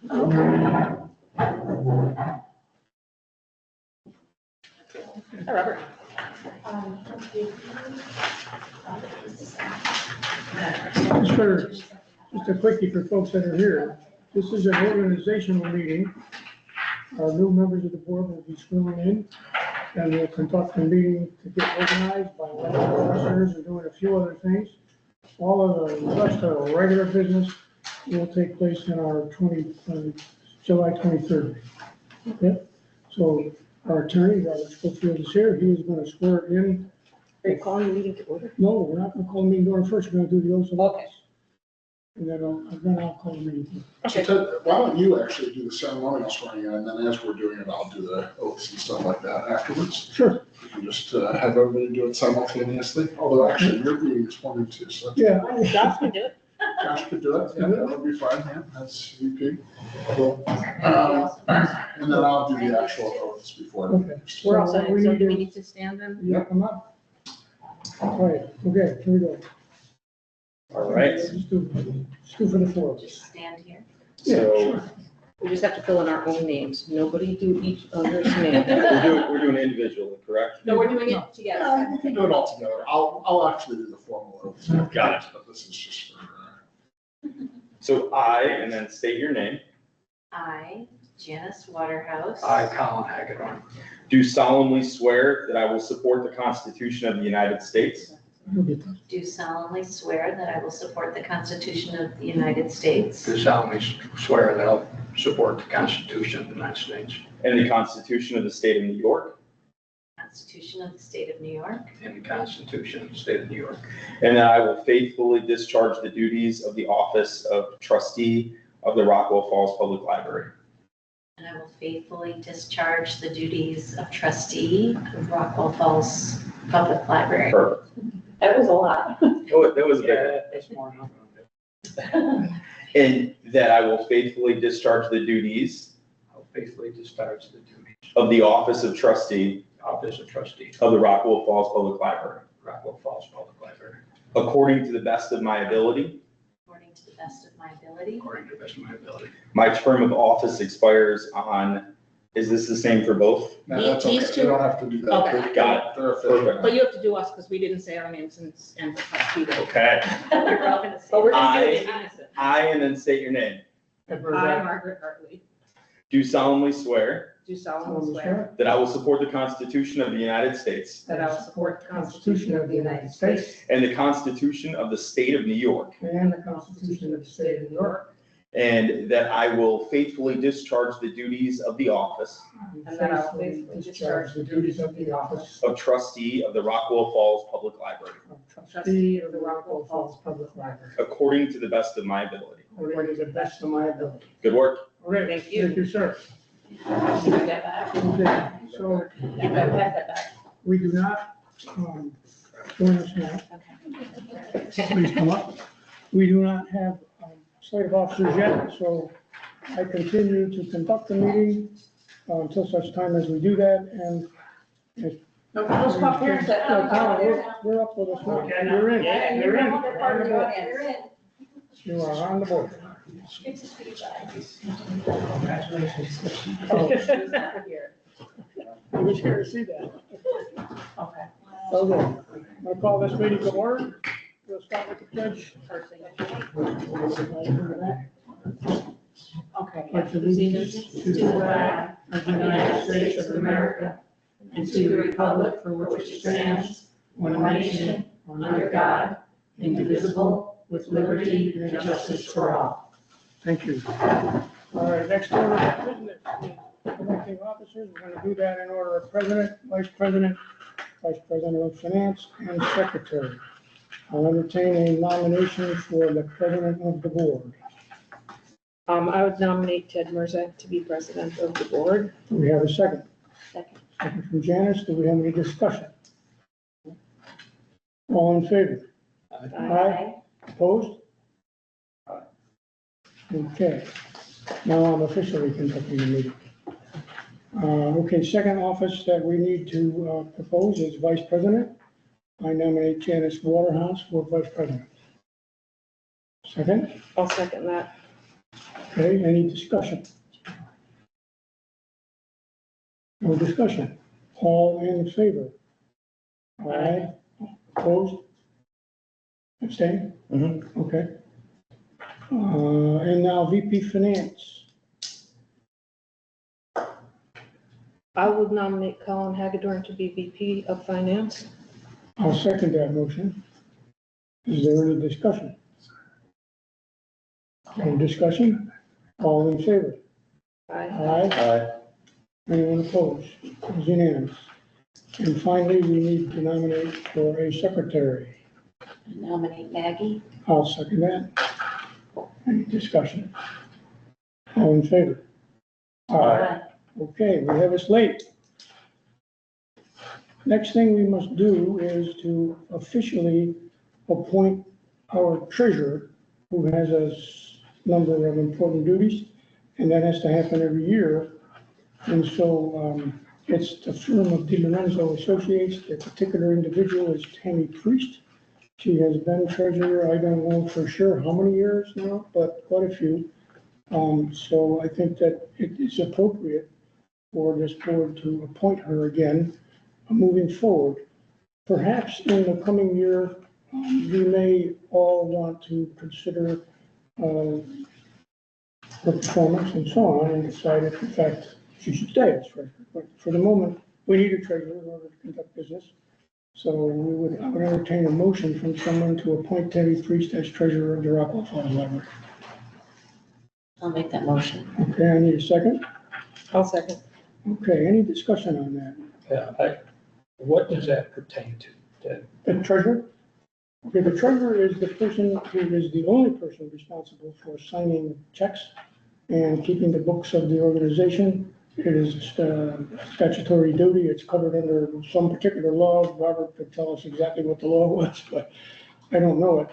Hi, Robert. Just a quickie for folks that are here. This is an organizational meeting. Our new members of the board will be sworn in, and we'll conduct a meeting to get organized by elected officers and doing a few other things. All of the rest of the regular business will take place in our July 23rd. Okay? So our attorney, Robert Schofield, is here. He is going to swear in. Are you calling the meeting to order? No, we're not going to call the meeting to order first. We're going to do the oath of Okay. office. And then I'll call the meeting. Okay. So why don't you actually do the ceremonial swearing in, and then as we're doing it, I'll do the oaths and stuff like that afterwards. Sure. We can just have everybody do it simultaneously, although actually you're being sworn in too, so Yeah. Josh can do it. Josh could do it, yeah, that would be fine, yeah, that's VP. Cool. And then I'll do the actual oaths before. Okay. We're all set. So We do need we to- need to stand then? Yeah, come up. All right, okay, here we go. All right, Let's do for the four of us. Just stand here. Yeah, so sure. We just have to fill in our own names. Nobody do each other's name. we're doing individually, correct? No, we're doing it No, together. we can do it all together, I'll actually do the formal oaths. Got it. But this is just for, So I, and then state your name, I, Janice Waterhouse. I, Colin Hagedorn, do solemnly swear that I will support the Constitution of the United States Do solemnly swear that I will support the Constitution of the United States do solemnly swear that I'll support the Constitution of the United States and the Constitution of the State of New York, Constitution of the State of New York, and the Constitution of the State of New York, and that I will faithfully discharge the duties of the office of trustee of the Rockwell Falls Public Library, and I will faithfully discharge the duties of trustee of Rockwell Falls Public Library. Perfect. That was a lot. Oh, that was a big one. Yeah, that's more than And that I will faithfully discharge the duties I'll faithfully discharge the duties of the office of trustee of office of trustee, of the Rockwell Falls Public Library, Rockwell Falls Public Library, according to the best of my ability. According to the best of my ability. according to the best of my ability. My term of office expires on, is this the same for both? no, that's okay, These two? you don't have to do that. Okay. They're- Got it. They're official. Perfect. But you have to do us because we didn't say our names and the trustee did. Okay. We're all gonna say But we're that. gonna do it in unison. I, and then state your name, I, Margaret Hartley, do solemnly swear do solemnly swear that I will support the Constitution of the United States that I will support the Constitution of the United States and the Constitution of the State of New York, And the Constitution of the State of New York. and that I will faithfully discharge the duties of the office And that I will faithfully discharge the duties of the office of trustee of the Rockwell Falls Public Library, of trustee of the Rockwell Falls Public Library, according to the best of my ability. according to the best of my ability. Good work. All right, Thank you. thank you, sir. Give that back. Okay, so Give that back. we do not, join us now. Please come up. We do not have slate of officers yet, so I continue to conduct the meeting until such time as we do that, and if. No, those pop here, that- No, Colin, you're up with us now. You're in. Yeah, You're in. you're part of the audience. You are on the board. Here. I was here to see that. Okay. Okay, I'll call this meeting to order. We'll start with the pledge. Okay. Pledge allegiance to the flag of the United States of America and to the republic for which it stands, one nation, under God, indivisible, with liberty and justice for all. Thank you. All right, next order of business is electing officers. We're going to do that in order of president, vice president of finance, and secretary. I'll entertain a nomination for the president of the board. I would nominate Ted Murzak to be president of the board. Do we have a second? Second. Second from Janice. Do we have any discussion? All in favor? Aye. Opposed? Okay. Now I'm officially conducting the meeting. Okay, second office that we need to propose is vice president. I nominate Janice Waterhouse for vice president. Second, I'll second that. Okay, any discussion? No discussion. All in favor? Aye. Opposed? Abstain? Okay. And now VP Finance. I would nominate Colin Hagedorn to be VP of Finance. I'll second that motion. Is there any discussion? No discussion? All in favor? Aye. Aye. Anyone opposed? It's unanimous. And finally, we need to nominate for a secretary. Nominate Maggie. I'll second that. Any discussion? All in favor? Okay, we have a slate. Next thing we must do is to officially appoint our treasurer, who has a number of important duties, and that has to happen every year. And so it's the firm of DiLorenzo Associates. The particular individual is Tammy Priest. She has been treasurer, I don't know for sure how many years now, but quite a few. So I think that it is appropriate for this board to appoint her again, moving forward. Perhaps in the coming year, we may all want to consider her performance and so on, and decide if in fact she should stay as treasurer. But for the moment, we need a treasurer in order to conduct business. So I would entertain a motion from someone to appoint Tammy Priest as treasurer of the Rockwell Falls Library. I'll make that motion. Okay, I need a second. I'll second. Okay, any discussion on that? Yeah, what does that pertain to? The treasurer? Okay, the treasurer is the person who is the only person responsible for signing checks and keeping the books of the organization. It is statutory duty. It's covered under some particular law. Robert could tell us exactly what the law was, but I don't know it.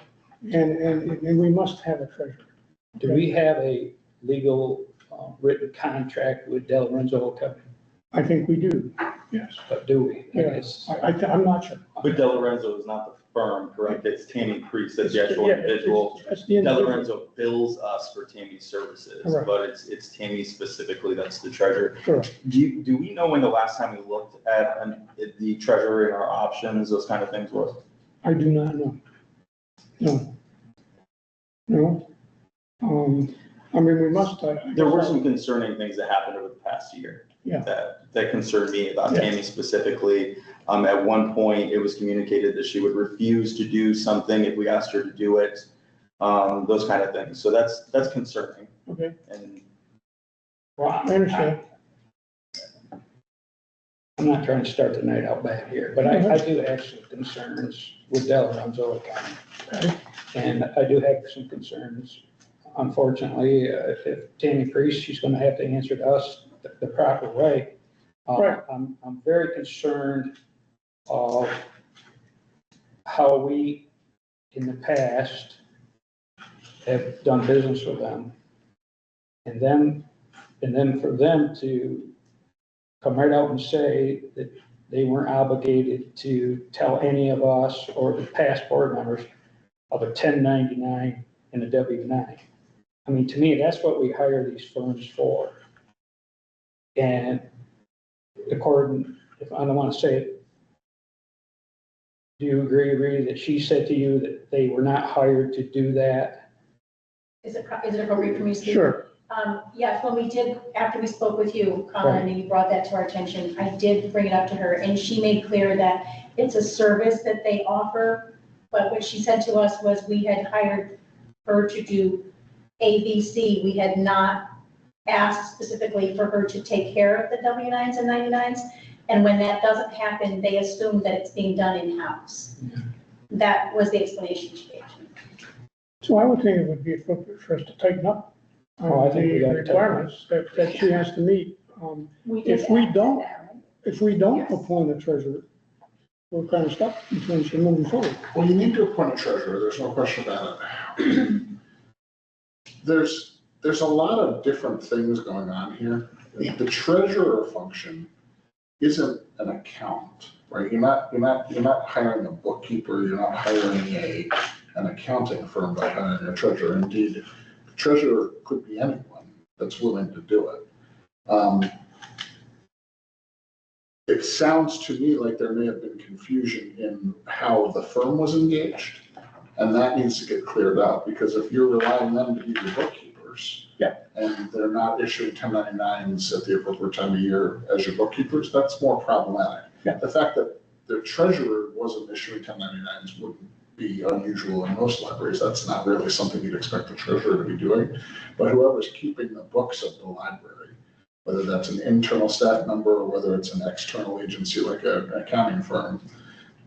And we must have a treasurer. Do we have a legal written contract with DiLorenzo Company? I think we do, yes. But do we? Yes, I'm not sure. But DiLorenzo is not the firm, correct? It's Tammy Priest, that's the actual Yeah, individual. That's the individual. DiLorenzo bills us for Tammy's services, Correct. but it's Tammy specifically that's the treasurer. Correct. Do we know when the last time we looked at the treasurer and our options, those kind of things was? I do not know. No. No. I mean, we must. There were some concerning things that happened over the past year. Yeah. That concerned me about Yeah. Tammy specifically. At one point, it was communicated that she would refuse to do something if we asked her to do it. Those kind of things. So that's concerning. Okay, And Well, I understand. I'm not trying to start the night out bad here, but I do have some concerns with DiLorenzo Company. Okay. And I do have some concerns. Unfortunately, if Tammy Priest, she's gonna have to answer to us the proper way. Right. I'm very concerned of how we, in the past, have done business with them. And then for them to come right out and say that they weren't obligated to tell any of us or the past board members of a 1099 and a W-9. I mean, to me, that's what we hire these firms for. And according, if I don't want to say it, do you agree that she said to you that they were not hired to do that? Is it appropriate for me to speak? Sure. Yes, when we did, after we spoke with you, Colin, and you brought that to our attention, I did bring it up to her, and she made clear that it's a service that they offer, but what she said to us was we had hired her to do A, B, C. We had not asked specifically for her to take care of the W-9s and 99s, and when that doesn't happen, they assume that it's being done in-house. That was the explanation she gave to me. So I would think it would be appropriate for us to tighten up Oh, I think we the gotta tighten up. requirements that she has to meet. We did If we ask don't- that, right? If we don't Yes. appoint a treasurer, we're kind of stuck in terms of moving forward. Well, you need to appoint a treasurer, there's no question about it. There's a lot of different things going on here. The treasurer function isn't an accountant, right? You're not hiring a bookkeeper, you're not hiring an accounting firm by hiring a treasurer. Indeed, treasurer could be anyone that's willing to do it. It sounds to me like there may have been confusion in how the firm was engaged, and that needs to get cleared out, because if you're relying on them to be your bookkeepers, and they're not issuing 1099s at the appropriate time of year as your bookkeepers, that's more problematic. The fact that the treasurer wasn't issuing 1099s wouldn't be unusual in most libraries. That's not really something you'd expect the treasurer to be doing. But whoever's keeping the books of the library, whether that's an internal staff member or whether it's an external agency like an accounting firm,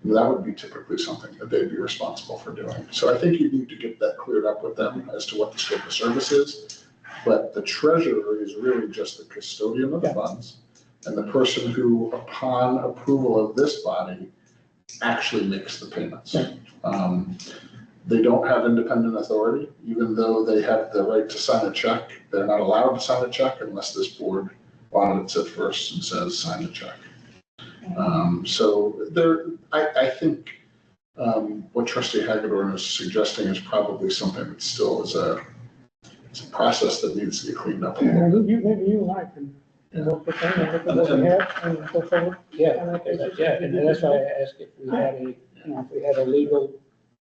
that would be typically something that they'd be responsible for doing. So I think you need to get that cleared up with them as to what the scope of service is. But the treasurer is really just the custodian of the funds, and the person who, upon approval of this body, actually makes the payments. They don't have independent authority, even though they have the right to sign a check. They're not allowed to sign a check unless this board audits it first and says, sign the check. So I think what Trustee Hagedorn is suggesting is probably something that still is it's a process that needs to get cleaned up a little bit. Maybe you and I can work with them and look at what we have and go forward. And that's why I asked if we had if we had a legal.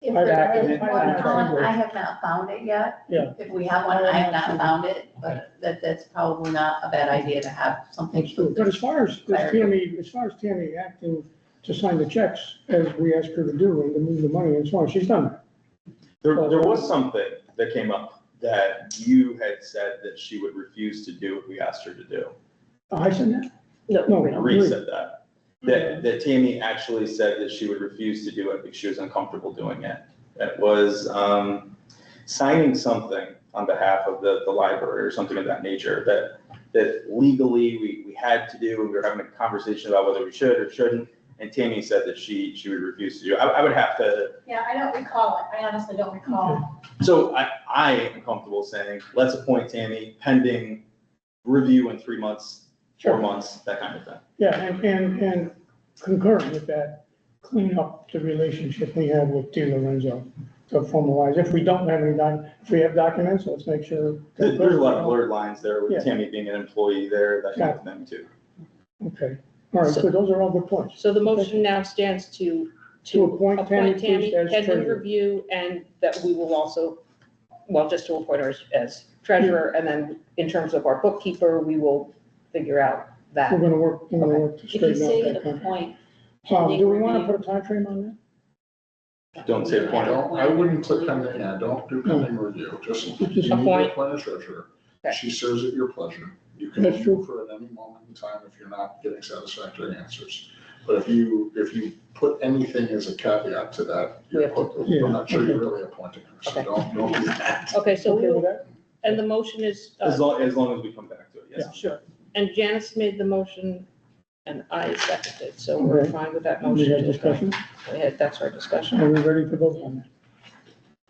If I'd there have to is make one, my Colin, I have not found it yet. Yeah. If we have one, I have not found it, but that's probably not a bad idea to have something. But as far as Tammy acting to sign the checks, as we asked her to do, and to move the money and so on, she's done that. There was something that came up that you had said that she would refuse to do if we asked her to do. I said that? No, Marie said that. That Tammy actually said that she would refuse to do it because she was uncomfortable doing it. It was signing something on behalf of the library or something of that nature that legally we had to do, and we were having a conversation about whether we should or shouldn't. And Tammy said that she would refuse to do it. I would have to. Yeah, I don't recall it. I honestly don't recall. So I am comfortable saying, let's appoint Tammy pending review in 3 months, 4 months, that kind of thing. Yeah, and concurrent with that, clean up the relationship we have with T. Lorenzo to formalize. If we don't have if we have documents, let's make sure. There's a lot of blurred lines there with Yeah. Tammy being an employee there, that kind of thing too. Okay, all right, so those are all good points. So the motion now stands to appoint Tammy Tammy, as pending treasurer. review, and that we will also, just to appoint her as treasurer, and then in terms of our bookkeeper, we will figure out that. We're gonna work to If you straighten say out that the contract. point. Do we want to put a time frame on that? Don't say appoint. I wouldn't put pending, don't do pending review, just, you need to Appoint. appoint a treasurer. Okay. She serves at your pleasure. You can That's true. move her at any moment in time if you're not getting satisfactory answers. But if you put anything as a caveat to that, We have I'm not sure you're really appointing her, so Okay. don't do that. Okay, so Okay with that? and the motion is, As long as we come back to it, yes. sure, and Janice made the motion, and I seconded, so we're Okay. fine with that We motion. had discussion? That's our discussion. Are we ready to vote on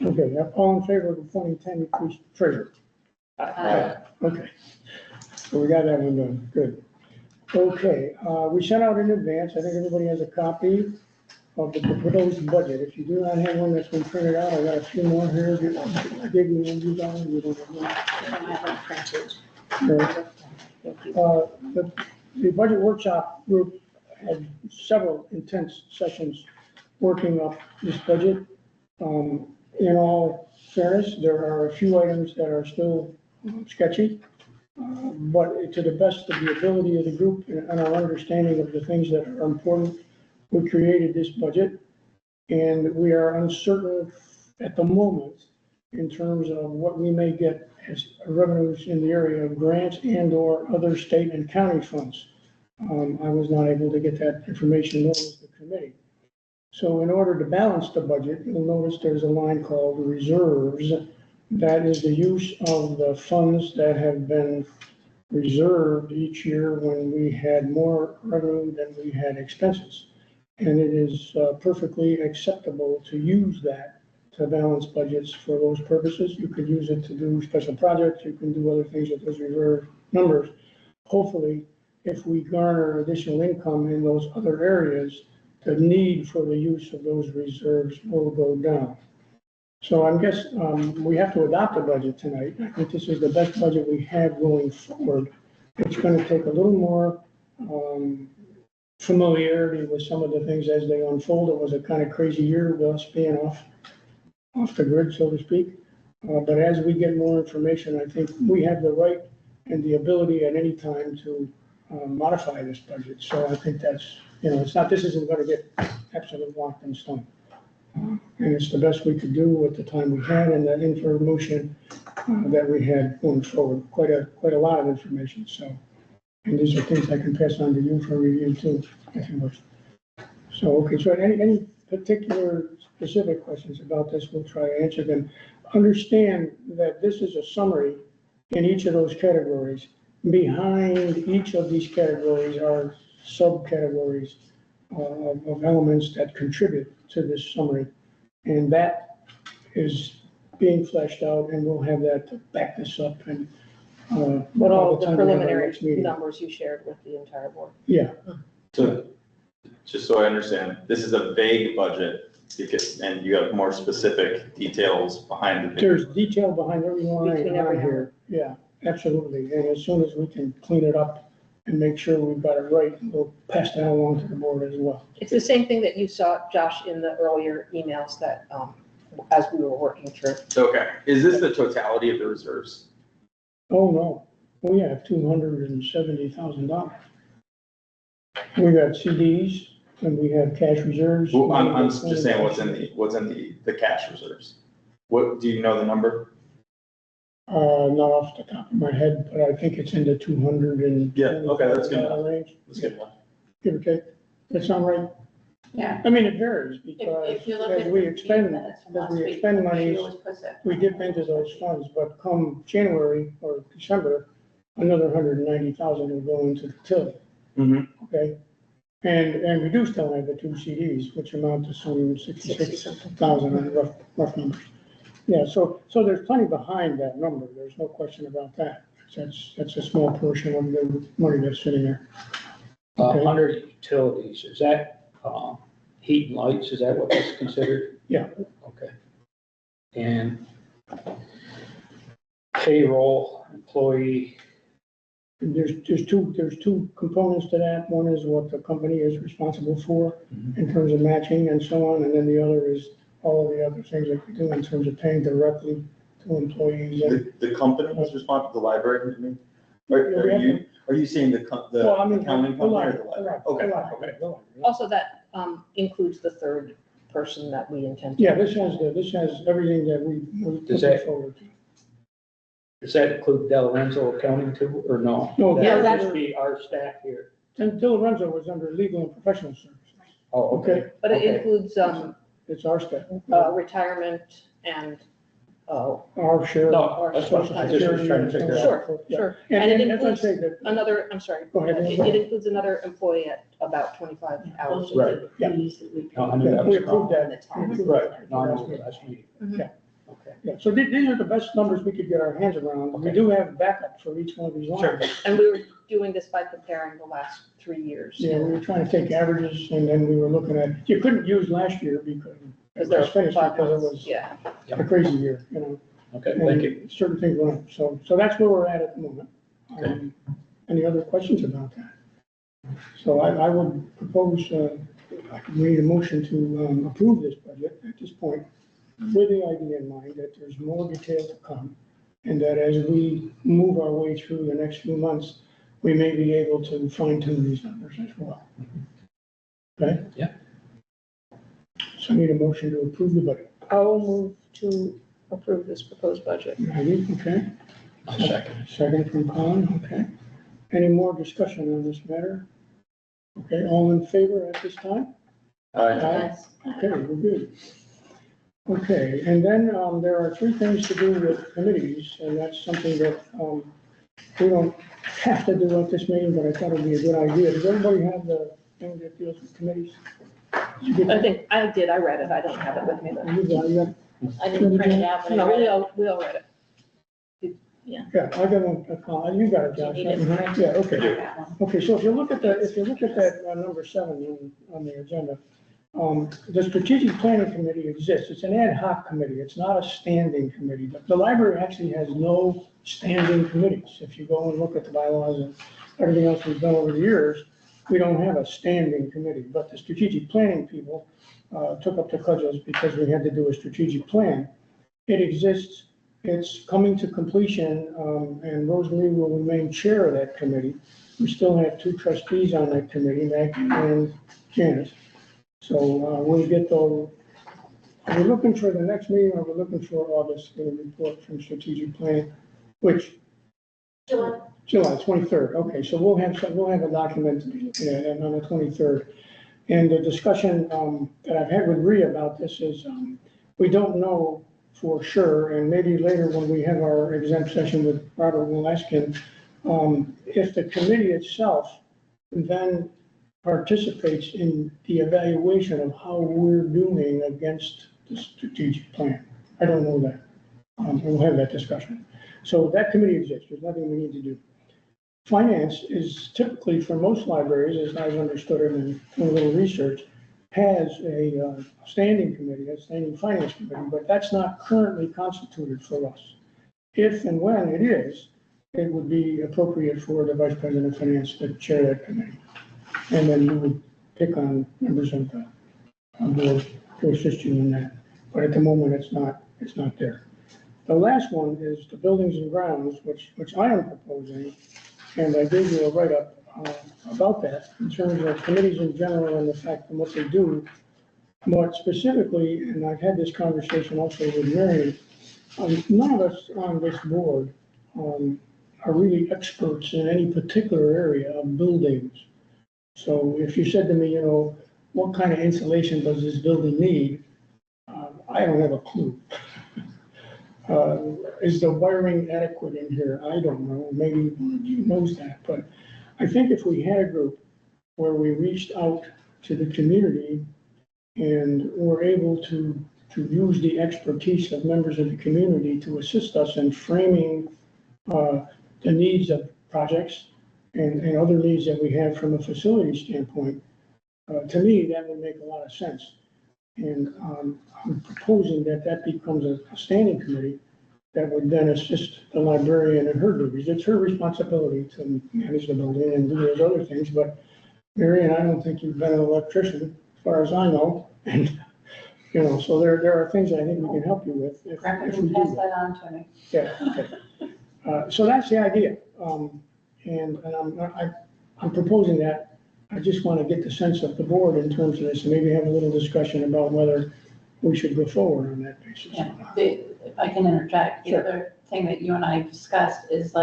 that? Okay, all in favor of appointing Tammy Priest treasurer? Okay, so we got that one done, good. Okay, we sent out in advance, I think everybody has a copy of the proposed budget. If you do not have one that's been printed out, I got a few more here. I gave you one, you got one, you don't have one. I don't have it printed. Right. Thank you. The budget workshop group had several intense sessions working up this budget. In all fairness, there are a few items that are still sketchy. But to the best of the ability of the group and our understanding of the things that are important, we created this budget. And we are uncertain at the moment in terms of what we may get as revenues in the area of grants and or other state and county funds. I was not able to get that information, nor was the committee. So in order to balance the budget, you'll notice there's a line called reserves. That is the use of the funds that have been reserved each year when we had more revenue than we had expenses. And it is perfectly acceptable to use that to balance budgets for those purposes. You could use it to do special projects. You can do other things with those reserve numbers. Hopefully, if we garner additional income in those other areas, the need for the use of those reserves will go down. So I guess, we have to adopt a budget tonight. I think this is the best budget we have going forward. It's gonna take a little more, familiarity with some of the things as they unfold. It was a kind of crazy year with us being off the grid, so to speak. But as we get more information, I think we have the right and the ability at any time to modify this budget. So I think that's, this isn't gonna get absolutely locked in stone. And it's the best we could do with the time we had and that information that we had going forward. Quite a lot of information, so. And these are things I can pass on to you for review too, if you wish. So, okay, so any particular specific questions about this, we'll try to answer them. Understand that this is a summary in each of those categories. Behind each of these categories are subcategories of elements that contribute to this summary. And that is being fleshed out, and we'll have that to back this up and But all by the time we have our preliminary next meeting. numbers you shared with the entire board. Yeah, So, just so I understand, this is a vague budget, and you have more specific details behind the. there's detail behind every line Between every on here. Yeah, absolutely. And as soon as we can clean it up and make sure we've got it right, we'll pass that along to the board as well. It's the same thing that you saw, Josh, in the earlier emails that, as we were working through. Okay, is this the totality of the reserves? Oh, no, we have $270,000. We got CDs and we have cash reserves. Well, I'm just saying what's in the cash reserves. What, do you know the number? Not off the top of my head, but I think it's in the 200 and. Yeah, okay, that's good enough. Range, Let's get one. give or take. That sound right? Yeah. I mean, it varies because If you look as at we the expend, minutes from as last we week, expend she monies, always puts that. we dip into those funds, but come January or December, another 190,000 will go into the till. Mm-hmm. Okay? And we do still have the two CDs, which amount to some 66,000 on rough numbers. Yeah, so there's plenty behind that number. There's no question about that. That's a small portion of the money that's sitting there. Okay. Under utilities, is that, heat and lights, is that what that's considered? Yeah. Okay. And payroll, employee, There's two components to that. One is what the company is responsible for in terms of matching and so on, and then the other is all of the other things that we do in terms of paying directly to employees. And The company was responsible, the library, you mean? Are you saying the Well, I mean, accounting the company or library, the library? Okay, okay. the library. Also, that includes the third person that we intend to. Yeah, this has everything that we're Does looking that- forward to. does that include Del Renzo accounting too, or no? No, That yeah, would that's- just be our staff here. And Del Lorenzo was under legal and professional services. Oh, okay. But it Okay. includes It's our staff. retirement and, Our share. No, our that's what social I just was security trying to and so figure on. out. sure, Yeah. sure. And And it as I includes say, that, another, I'm sorry, Go ahead. it includes another employee at about 25 hours. a Right. week. Yeah. No, I knew yeah, that we was approved wrong. that. Right, no, I know the last meeting. Mhm. Yeah. Okay. Yeah, so these are the best numbers we could get our hands around. We Okay. do have backup for each one of these Sure. lines. And we were doing this by comparing the last 3 years. Yeah, we were trying to take averages and then we were looking at, you couldn't use last year because it Because there were was finished 5 because it months, was yeah. a crazy year, you know. Okay, thank you. And certain things went up. So that's where we're at the moment. Okay. Any other questions about that? So I would propose, I could read a motion to approve this budget at this point with the idea in mind that there's more detail to come and that as we move our way through the next few months, we may be able to fine tune these numbers as well. Okay? Yeah. So I need a motion to approve the budget. I will move to approve this proposed budget. Maggie, okay? I'll second. Second from Colin, okay. Any more discussion on this matter? Okay, all in favor at this time? Aye. Okay, we're good. Okay, and then there are 3 things to do with committees, and that's something that we don't have to do at this meeting, but I thought it'd be a good idea. Does everybody have the thing that deals with committees? Did you get I that? think, I did, I read it, I don't have it with me though. You got it? I didn't print it out, but I No, read it. we all read it. Yeah, I got one, you got it, Josh. Do you need it right? printed? Yeah, okay. I got one. Okay, so if you look at that number 7 on the agenda, The strategic planning committee exists. It's an ad hoc committee. It's not a standing committee. The library actually has no standing committees. If you go and look at the bylaws and everything else we've done over the years, we don't have a standing committee. But the strategic planning people took up the cudgels because we had to do a strategic plan. It exists. It's coming to completion, and Rosemary will remain chair of that committee. We still have 2 trustees on that committee, Meg and Janice. So we'll get those. Are we looking for the next meeting, or are we looking for August for the report from strategic planning, which? July 23rd. Okay, so we'll have a document to be looking at on the 23rd. And the discussion that I've had with Rhea about this is we don't know for sure, and maybe later when we have our exempt session with Robert Wileskin, if the committee itself then participates in the evaluation of how we're doing against the strategic plan. I don't know that. We'll have that discussion. So that committee exists. There's nothing we need to do. Finance is typically, for most libraries, as I've understood it and doing a little research, has a standing committee, a standing finance committee, but that's not currently constituted for us. If and when it is, it would be appropriate for the vice president of finance to chair that committee. And then you would pick on members of the board to assist you in that. But at the moment, it's not there. The last one is the buildings and grounds, which I am proposing, and I gave you a write-up about that in terms of committees in general and the fact and what they do. More specifically, and I've had this conversation also with Marion, none of us on this board are really experts in any particular area of buildings. So if you said to me, what kind of insulation does this building need? I don't have a clue. Is the wiring adequate in here? I don't know. Maybe one of you knows that. But I think if we had a group where we reached out to the community and were able to use the expertise of members of the community to assist us in framing the needs of projects and other needs that we have from a facility standpoint, to me, that would make a lot of sense. And I'm proposing that becomes a standing committee that would then assist the librarian in her duties. It's her responsibility to manage the building and do those other things, but Marion, I don't think you've been an electrician, as far as I know. And, so there are things I think we can help you with if we do Pass that. that on to me. Yeah, okay. So that's the idea. And I'm proposing that. I just want to get the sense of the board in terms of this, and maybe have a little discussion about whether we should go forward on that basis. Yeah, if I can interject, the Sure. other thing that you and I discussed is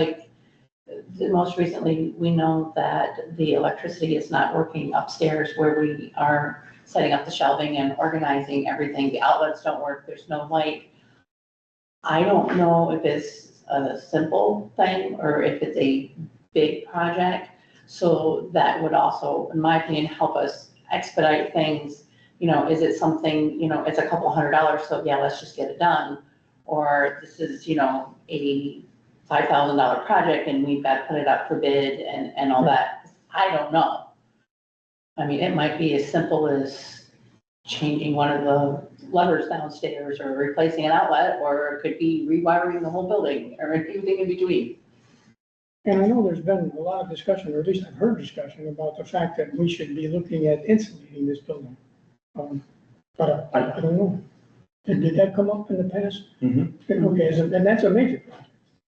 most recently, we know that the electricity is not working upstairs where we are setting up the shelving and organizing everything. The outlets don't work, there's no light. I don't know if it's a simple thing or if it's a big project. So that would also, in my opinion, help us expedite things. Is it something, it's a couple $100, so yeah, let's just get it done. Or this is, a $5,000 project and we've got to put it up for bid and all that. I don't know. I mean, it might be as simple as changing one of the levers downstairs or replacing an outlet, or it could be rewiring the whole building or anything in between. And I know there's been a lot of discussion, or at least I've heard discussion about the fact that we should be looking at insulating this building. But I don't know. Did that come up in the past? Mhm. Okay, and that's a major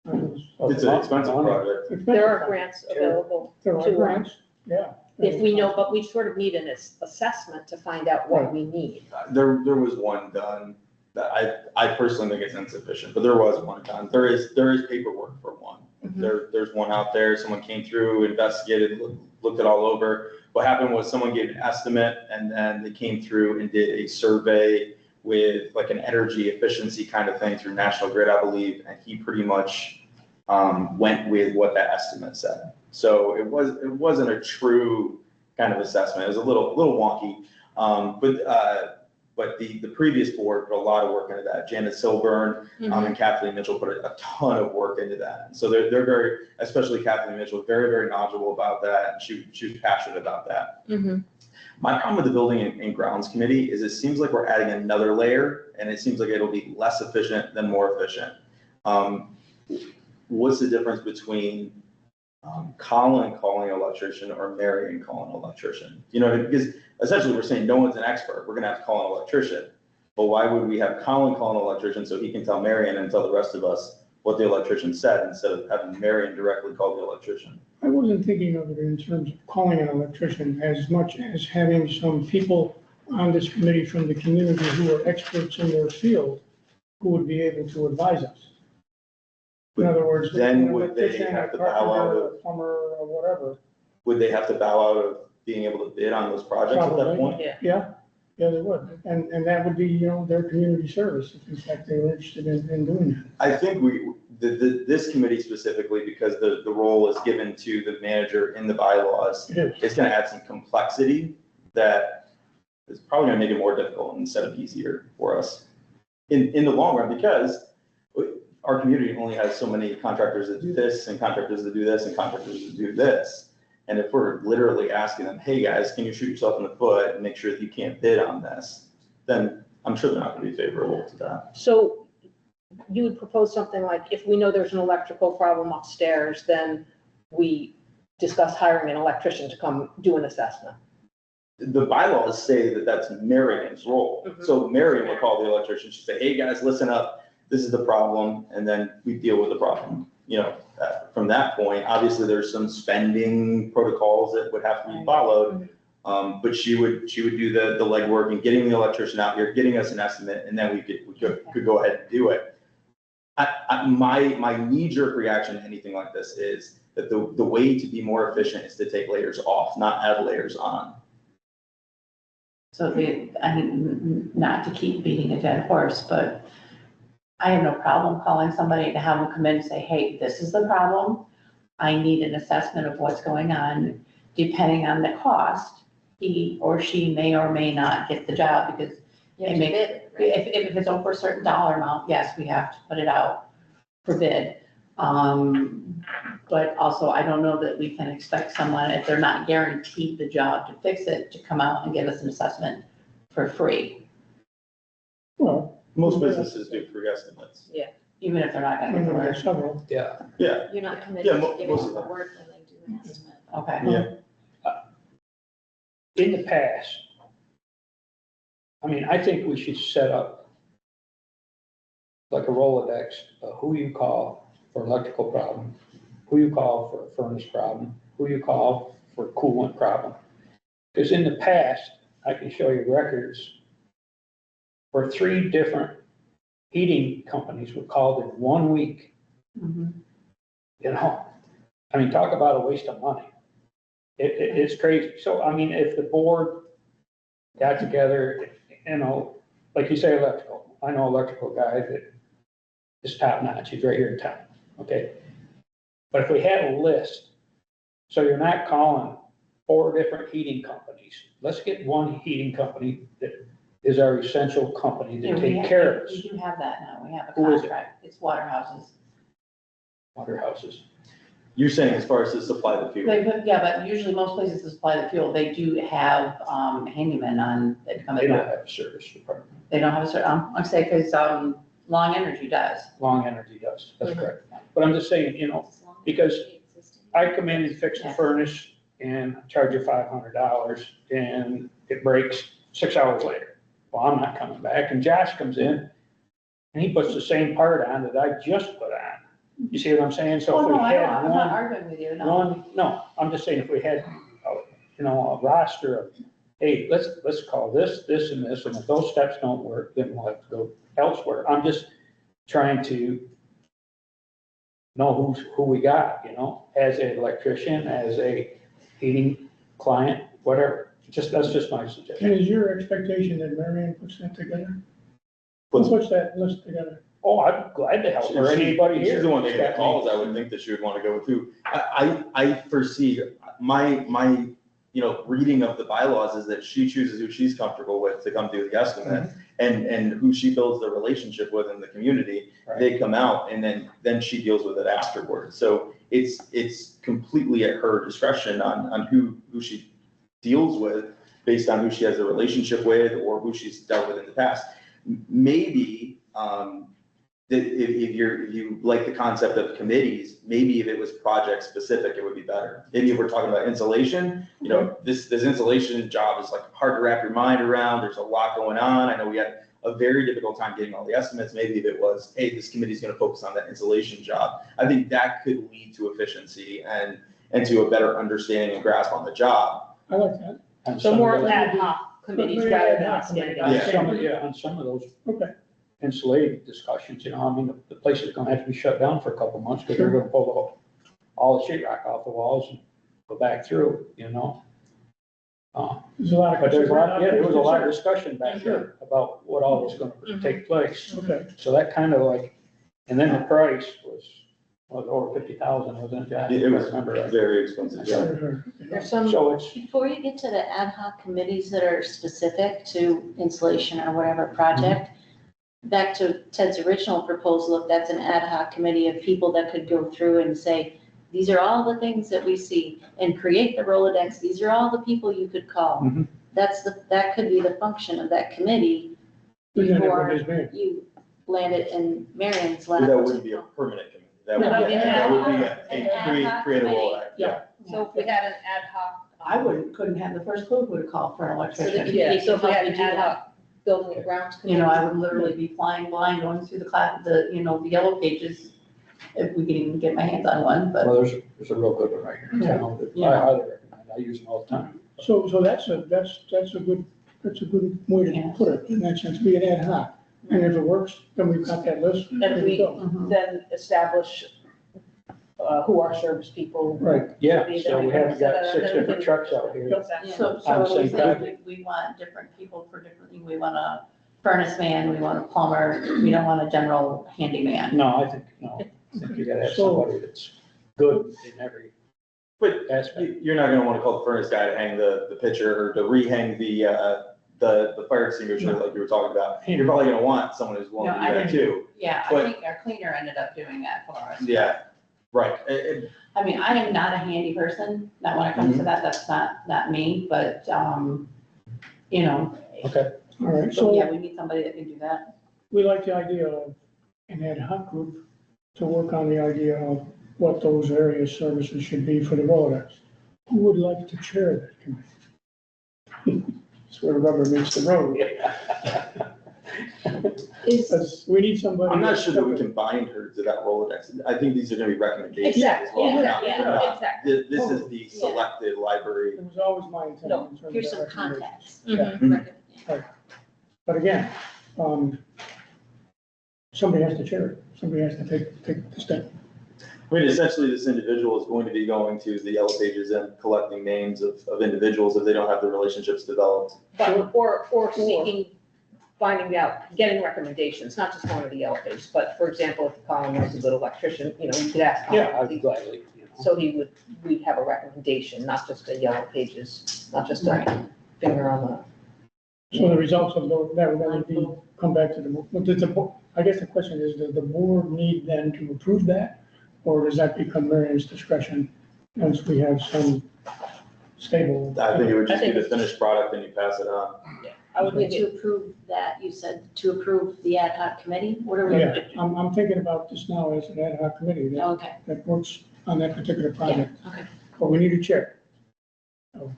project. It's an expensive project. There are grants available There are to, grants, yeah. if we know, but we sort of need an assessment to find out what we need. There was one done that I personally think it's insufficient, but there was one done. There is paperwork for one. There's one out there. Someone came through, investigated, looked it all over. What happened was someone gave an estimate and then they came through and did a survey with like an energy efficiency kind of thing through National Grid, I believe, and he pretty much went with what that estimate said. So it wasn't a true kind of assessment. It was a little wonky. But but the previous board put a lot of work into that. Janet Silburn, and Kathleen Mitchell put a ton of work into that. And so they're very, especially Kathleen Mitchell, very, very knowledgeable about that. And she was passionate about that. My problem with the Building and Grounds Committee is it seems like we're adding another layer, and it seems like it'll be less efficient than more efficient. What's the difference between Colin calling an electrician or Marion calling an electrician? You know, because essentially we're saying no one's an expert. We're gonna have to call an electrician. But why would we have Colin call an electrician so he can tell Marion and tell the rest of us what the electrician said instead of having Marion directly call the electrician? I wasn't thinking of it in terms of calling an electrician as much as having some people on this committee from the community who are experts in their field who would be able to advise us. In other words, Then an would they electrician, have a to bow out carpenter, of, a plumber, or whatever. would they have to bow out of being able to bid on those projects at that Probably. point? Yeah, they would. And that would be, you know, their community service, if in fact they were interested in doing that. I think this committee specifically, because the role is given to the manager in the bylaws, It is. it's gonna add some complexity that is probably gonna make it more difficult instead of easier for us in the long run, because our community only has so many contractors that do this and contractors that do this and contractors that do this. And if we're literally asking them, hey guys, can you shoot yourself in the foot and make sure that you can't bid on this, then I'm sure they're not gonna be favorable to that. So you would propose something like, if we know there's an electrical problem upstairs, then we discuss hiring an electrician to come do an assessment. The bylaws say that that's Marion's role. So Marion would call the electrician, she'd say, hey guys, listen up, this is the problem, and then we deal with the problem. You know, from that point, obviously there's some spending protocols that would have to be followed. But she would do the legwork and getting the electrician out here, getting us an estimate, and then we could go ahead and do it. My knee-jerk reaction to anything like this is that the way to be more efficient is to take layers off, not add layers on. So I mean, not to keep beating a dead horse, but I have no problem calling somebody to have them come in and say, hey, this is the problem. I need an assessment of what's going on. Depending on the cost, he or she may or may not get the job, because You have to bid it, right? if it's over a certain dollar amount, yes, we have to put it out for bid. But also, I don't know that we can expect someone, if they're not guaranteed the job to fix it, to come out and give us an assessment for free, Well, Most businesses do free estimates. even if they're not I gonna mean, get the there are work. several. Yeah, Yeah, You're not Yeah, committed to giving most them of the work when they do an estimate. Okay. yeah. in the past, I mean, I think we should set up like a Rolodex of who you call for electrical problem, who you call for a furnace problem, who you call for coolant problem. Because in the past, I can show you records where 3 different heating companies were called in 1 week, Mhm. you know? I mean, talk about a waste of money. It's crazy. So, I mean, if the board got together, you know, like you say, electrical, I know electrical guy that is top notch, he's right here in town, okay? But if we had a list, so you're not calling 4 different heating companies, let's get one heating company that is our essential company Yeah, to we take have- care of We us, do have that now, we have a Who is it? contract, it's Waterhouses. water houses. You're saying as far as to supply the fuel. Yeah, but usually most places that supply the fuel, they do have, handymen on, that come They in. don't have a service department. They don't have a certain, I'm saying, because, Long Energy does. Long Energy does, that's correct. But I'm just saying, you know, because I come in and fix the Yes. furnace and charge you $500 and it breaks 6 hours later. Well, I'm not coming back. And Josh comes in and he puts the same part on that I just put on. You see what I'm saying? So Oh, if we no, I'm had not arguing with you, no. no, I'm just saying if we had, you know, a roster of, hey, let's call this, this and this, and if those steps don't work, then we'll have to go elsewhere. I'm just trying to know who we got, you know, as an electrician, as a heating client, whatever. That's just my suggestion. And is your expectation that Marion puts that together? Who puts that list together? Oh, I'm glad to help, or anybody here. She's the one making the calls, I would think that she would want to go with who. I foresee, my reading of the bylaws is that she chooses who she's comfortable with to come do the estimate, and who she builds the relationship with in the community. Right. They come out, and then she deals with it afterwards. So it's completely at her discretion on who she deals with based on who she has a relationship with or who she's dealt with in the past. Maybe, if you like the concept of committees, maybe if it was project specific, it would be better. Maybe if we're talking about insulation, this insulation job is like hard to wrap your mind around. There's a lot going on. I know we had a very difficult time getting all the estimates. Maybe if it was, hey, this committee is going to focus on that insulation job. I think that could lead to efficiency and to a better understanding and grasp on the job. I like that. And So some more of those- ad hoc committees Maybe rather ad than hoc standing committees. up. on some of, on some of those Okay. insulated discussions, the place is gonna have to be shut down for a couple of months, because they're gonna pull all the sheetrock off the walls and go back through. There's a lot of. But there was a lot of discussion back there about what all was gonna take place. Okay. So that kind of like, and then the price was over 50,000, wasn't it, Jack? It was I remember that. very expensive. Yeah. There's some, So it's, Before you get to the ad hoc committees that are specific to insulation or whatever project, back to Ted's original proposal, if that's an ad hoc committee of people that could go through and say, these are all the things that we see, and create the Rolodex, these are all the people you could call. Mhm. That could be the function of that committee before you land it in Marion's lap. That wouldn't be a permanent committee. That No, would that'd be be an ad hoc create a committee. role. Yeah. so if we had an ad hoc. I couldn't have the first clue who to call for an So the electrician. Yeah, committee so can if we had help you an do ad that. hoc building and grounds committee. I would literally be flying blind, going through the yellow pages, if we can even get my hands on one, but. well, there's a real good one right here in town that I highly recommend. I use them all the time. So that's a good way to Yeah. put it, in that sense, be an ad hoc. And if it works, then we've got that list. Then There we- go. Then establish who our service people. Right. Yeah, Be so we there. haven't got 6 different trucks out here. Exactly. So On the we same say project. we want different people for different things. We want a furnace man, we want a plumber, we don't want a general handyman. No, I think you gotta have So- somebody that's good in every But aspect. you're not gonna wanna call the furnace guy to hang the picture or to rehang the fire extinguisher like you were talking about. You're probably gonna want someone who's willing to No, do I that too. Yeah, But- I think our cleaner ended up doing that for us. Yeah, right. I mean, I am not a handy person, not when it comes to that, that's not me, but, Okay, All right, so yeah, so we need somebody that can do that. we like the idea of an ad hoc group to work on the idea of what those various services should be for the Rolodex. Who would like to chair that committee? That's where the rubber meets the road. Because we need somebody. I'm not sure that we can bind her to that Rolodex. I think these are gonna be recommendations as Exactly, well. exactly, They're not- exactly. This is the selected library. It was always my intent. No, in terms Here's of some recommendation. contacts. Mhm. But again, somebody has to chair it. Somebody has to take the step. I mean, essentially, this individual is going to be going to the Yellow Pages and collecting names of individuals if they don't have the relationships developed. But, or seeking, finding out, getting recommendations, not just going to the Yellow Pages, but for example, if Colin was a good electrician, you could ask Colin. yeah, I'd gladly, So we'd have a recommendation, not just a Yellow Pages, not just a finger on So the results of that would be, come back to I guess the question is, does the board need then to approve that? Or does that become Marion's discretion once we have some stable? I think it would just I be think the finished product and you pass it on. I would leave To it, approve that, you said to approve the ad hoc committee? What are we? Yeah, I'm thinking about this now as an ad hoc committee Okay, that works on that particular project. okay. But we need a chair. So,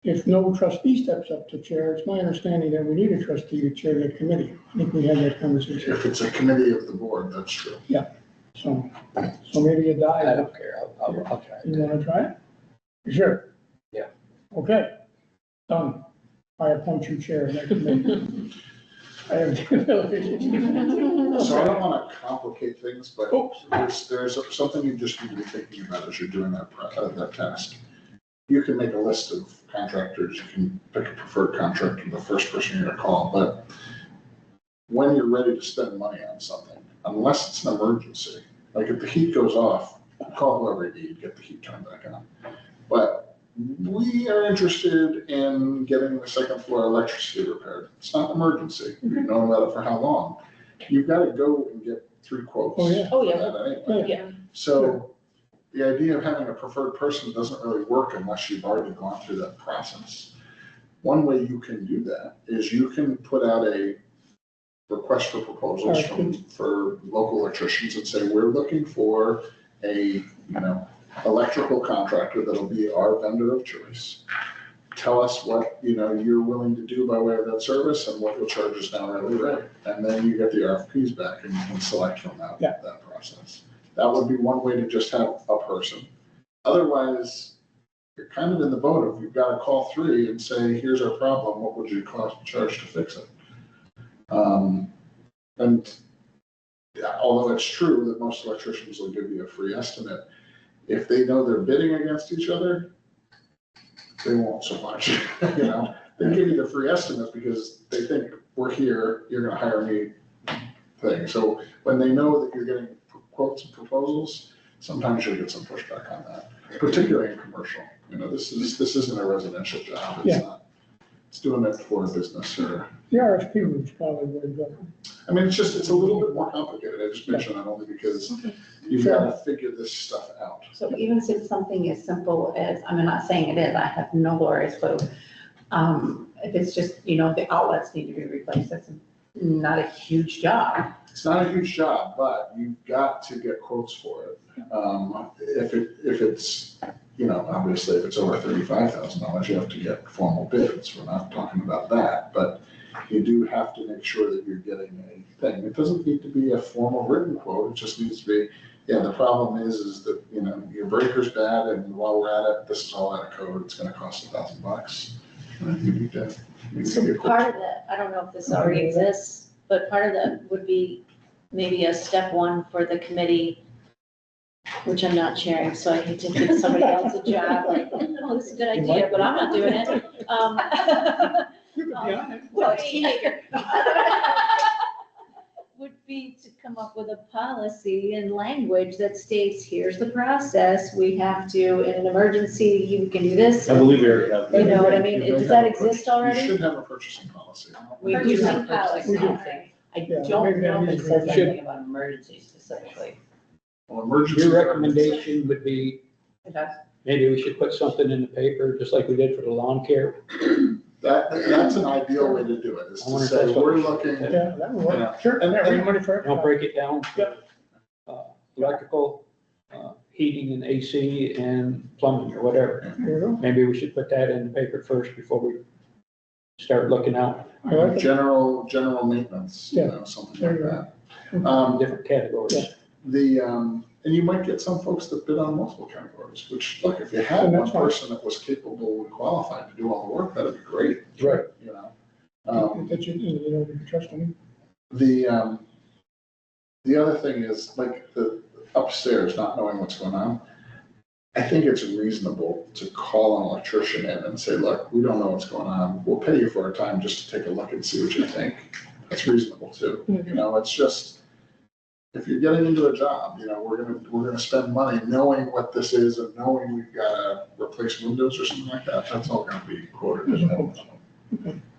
if no trustee steps up to chair, it's my understanding that we need a trustee to chair that committee. I think we had that conversation. If it's a committee of the board, that's true. So maybe you I die. don't care, I'll try it. You wanna try it? You Sure. Yeah. Okay, done. I appoint you chair of that committee. I have the ability. So I don't want to complicate things, but Oops. there's something you just need to be thinking about as you're doing that task. You can make a list of contractors, you can pick a preferred contractor, the first person you're gonna call, but when you're ready to spend money on something, unless it's an emergency, like if the heat goes off, call whoever you need, get the heat turned back on. But we are interested in getting the second floor electricity repaired. It's not an emergency. We've known about it for how long? You've got to go and get 3 quotes. Oh, yeah. Oh, for yeah. that anyway. Yeah. So the idea of having a preferred person doesn't really work unless you've already gone through that process. One way you can do that is you can put out a request for proposals for local electricians and say, we're looking for a, electrical contractor that'll be our vendor of choice. Tell us what, you're willing to do by way of that service and what you'll charge us an hourly rate. And then you get the RFPs back and you can select from that process. That would be one way to just have a person. Otherwise, you're kind of in the boat of, you've got to call 3 and say, here's our problem, what would you charge to fix it? And although it's true that most electricians will give you a free estimate, if they know they're bidding against each other, they won't so much, They give you the free estimates because they think, we're here, you're gonna hire me thing. So when they know that you're getting quotes and proposals, sometimes you'll get some pushback on that, particularly in commercial. This isn't a residential job, it's not. It's doing it for a business or. The RFP route is probably where to go. I mean, it's a little bit more complicated. I just mentioned that only because you've got to figure this stuff out. So even if it's something as simple as, I'm not saying it is, I have no glorious clue. If it's just, the outlets need to be replaced, that's not a huge job. It's not a huge job, but you've got to get quotes for it. If it's, obviously if it's over $35,000, you have to get formal bids. We're not talking about that, but you do have to make sure that you're getting a thing. It doesn't need to be a formal written quote. It just needs to be, the problem is that, your breaker's bad and while we're at it, this is all out of code. It's gonna cost $1,000. You need to So get part of that, I don't know if this already exists, but part of that would be maybe a step 1 for the committee, which I'm not chairing, so I hate to give somebody else a job, like, oh, this is a good idea, but I'm not doing it. You could be on it. Well, it's teenager. Would be to come up with a policy and language that states, here's the process, we have to, in an emergency, you can do this. I believe we already have. You know what I mean? You Does have that a exist You already? should have a purchasing policy. We do Purchasing have purchasing policy. policy. I Yeah, don't maybe know if that it is says very- anything about emergencies specifically. Well, emergency. Your recommendation would be, It does. maybe we should put something in the paper, just like we did for the lawn care. That's an ideal way to do it, is I to wonder if say, that's what we're we should looking, do. Yeah, that would Yeah. work. Sure, And- yeah, raise money for it. Don't break it down. Yep. Electrical, heating and AC and plumbing or whatever. There you go. Maybe we should put that in the paper first before we start looking out I like it. general maintenance, something There like you that. go. different categories. And you might get some folks that bid on multiple categories, which, look, if you had And one that's fine. person that was capable and qualified to do all the work, that'd be great, Right. That you can trust them. The other thing is, like, the upstairs, not knowing what's going on, I think it's reasonable to call an electrician in and say, look, we don't know what's going on, we'll pay you for our time just to take a look and see what you think. That's reasonable too, it's just, if you're getting into a job, we're gonna spend money knowing what this is and knowing we've gotta replace windows or something like that, that's all gonna be quoted as minimum.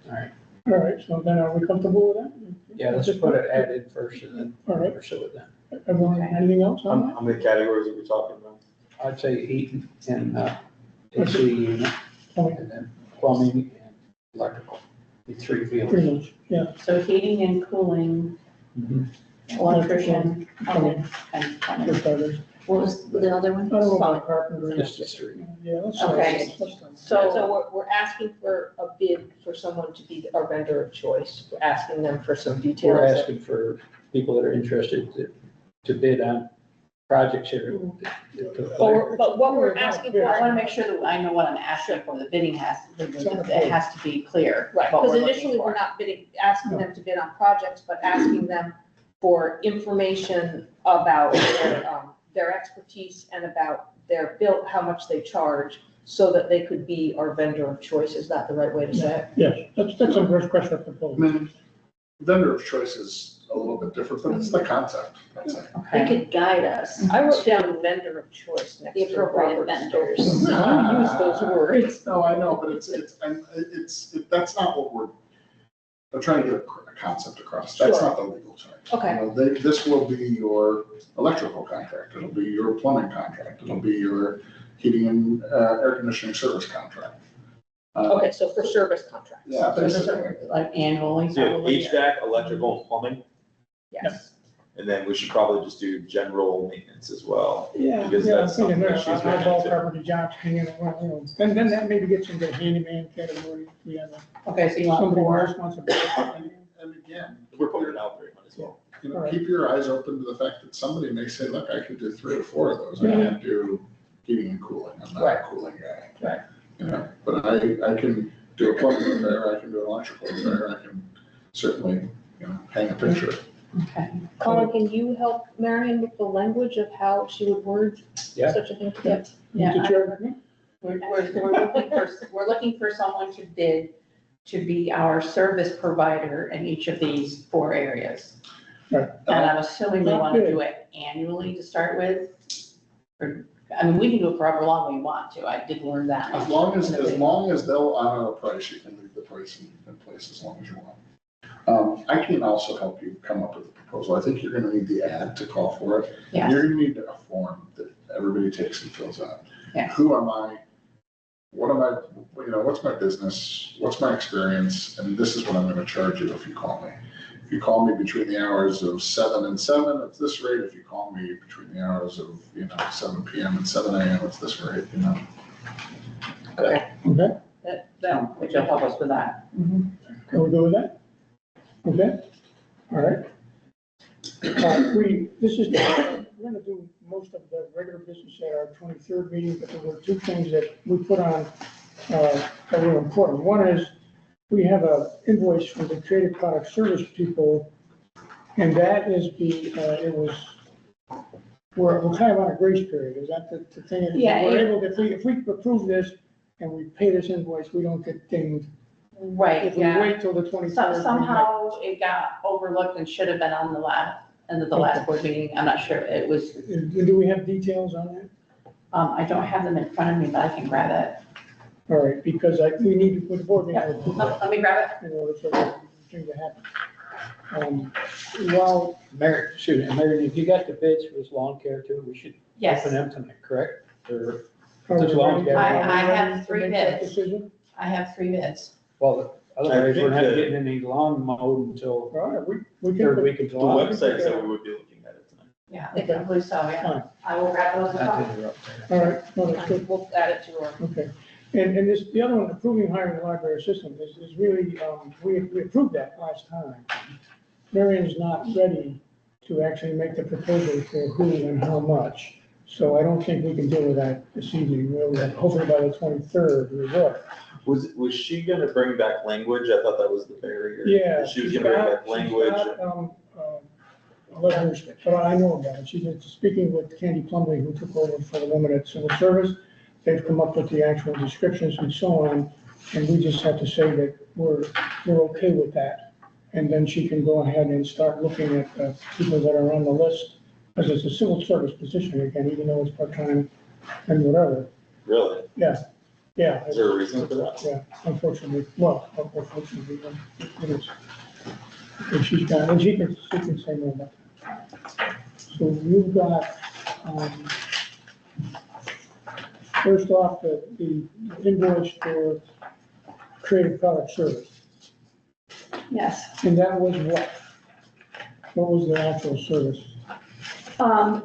All right, so then are we comfortable with that? Yeah, let's put it added first and then All right, pursue it then. everyone, anything else on that? How many categories are we talking about? I'd say heating and AC unit, Plumbing, and then plumbing and electrical, the 3 fields. pretty much, yeah. So heating and cooling, Mhm. electrician, Plumbing, and plumbing. for starters. What was the other one? I don't know about carpentry. Just the 3. Yeah, let's. Okay. let's- So we're asking for a bid for someone to be our vendor of choice. We're asking them for some details. We're asking for people that are interested to bid on projects here. But what we're asking I for, want to make sure that I know what I'm asking for. The bidding it has to be clear. right, what because we're looking initially for. we're not asking them to bid on projects, but asking them for information about their expertise and about their bill, how much they charge, so that they could be our vendor of choice. Is that the right way to say it? Yes, that's a first question I I propose. mean, vendor of choice is a little bit different, but it's the concept. That's it. They Okay. could guide us. I wrote down vendor of choice next The to appropriate Robert vendors. Stokes. I use those words. No, I know, but that's not what I'm trying to get a concept across. That's Sure. not the legal term. Okay. You know, this will be your electrical contract, it'll be your plumbing contract, it'll be your heating and air conditioning service contract. Okay, so for service contracts. Yeah, So this is basically. like annually, So you have probably? HVAC, electrical, and plumbing, Yes. and then we should probably just do general maintenance as well. Yeah, Because yeah, I'm that's something thinking there, that she's looking eyeball into. coverage jobs hanging around, you know, then that maybe gets into the handyman category. We have Okay, so you want somebody who four. else wants a. And again, We're putting it out there, might as well. you know, All right. keep your eyes open to the fact that somebody may say, look, I could do 3 or 4 of those, I Yeah. can't do heating and cooling, I'm not a cooling guy. Right. You know, but I can do a plumbing repair, I can do an electrical repair, I can certainly, you know, hang a picture. Okay. Colin, can you help Marion with the language of how she would word Yeah. such a thing? Yep. Yeah, Mr. Chair, we're looking for someone to bid to be our service provider in each of these 4 areas. Right. And I'm assuming we want to do it annually to start with. Or, I mean, we can do it for however long we want to. I did learn that. As long as they'll honor a price, you can leave the price in place as long as you want. I can also help you come up with a proposal. I think you're gonna need the ad to call for it. Yes. You're gonna need a form that everybody takes and fills out. Yes. Who am I? What am I, you know, what's my business? What's my experience? And this is what I'm gonna charge you if you call me. If you call me between the hours of 7 and 7, it's this rate. If you call me between the hours of, 7 PM and 7 AM, it's this rate, you know? okay, Which will help us with that. can we go with that? Okay, all right. We're gonna do most of the regular business at our 23rd meeting, but there were 2 things that we put on, that were important. One is, we have a invoice from the Creative Product Service people, and that is we're kind of on a grace period, is that the thing? Yeah, We're able, if we approve this and we pay this invoice, we don't get dinged. Right, If we yeah. wait till the 23rd. Somehow it got overlooked and should have been on the end of the last board meeting. I'm not sure. It was, Do we have details on that? I don't have them in front of me, but I can grab it. All right, because we need to put the board meeting to approve that Let me grab it. in order for the thing to happen. Well, Mary, excuse me, Mary, if you got the bids for this lawn care too, we should Yes, open them tonight, correct? Or, are we Just long ready- as- I are we have ready to 3 make that bids. decision? I have 3 bids. well, otherwise we're not think that- getting any lawn mowed until All right, we can. third week of The July. website said we would be looking at it tonight. Yeah, Okay. I believe so, yeah. Fine. I will grab those. Not to interrupt. All right, no, that's good. We'll add it to our. Okay, and this, the other one, approving hiring a library assistant is really, we approved that last time. Marion's not ready to actually make the proposal for who and how much, so I don't think we can deal with that this evening. We'll, hopefully by the 23rd, we will. Was she gonna bring back language? I thought that was the barrier. Yeah. She was gonna bring back language. But I know about it. She's been speaking with Candy Plumley, who took over for the woman at Civil Service. They've come up with the actual descriptions and so on, and we just have to say that we're okay with that. And then she can go ahead and start looking at the people that are on the list, because it's a civil service position again, even though it's part-time and whatever. Really? Yeah, Is there a reason for that? yeah, unfortunately, well, unfortunately, it is. And she's got, and she can say more about that. So you've got, first off, the invoice for Creative Product Service, Yes. and that was what? What was the actual service? I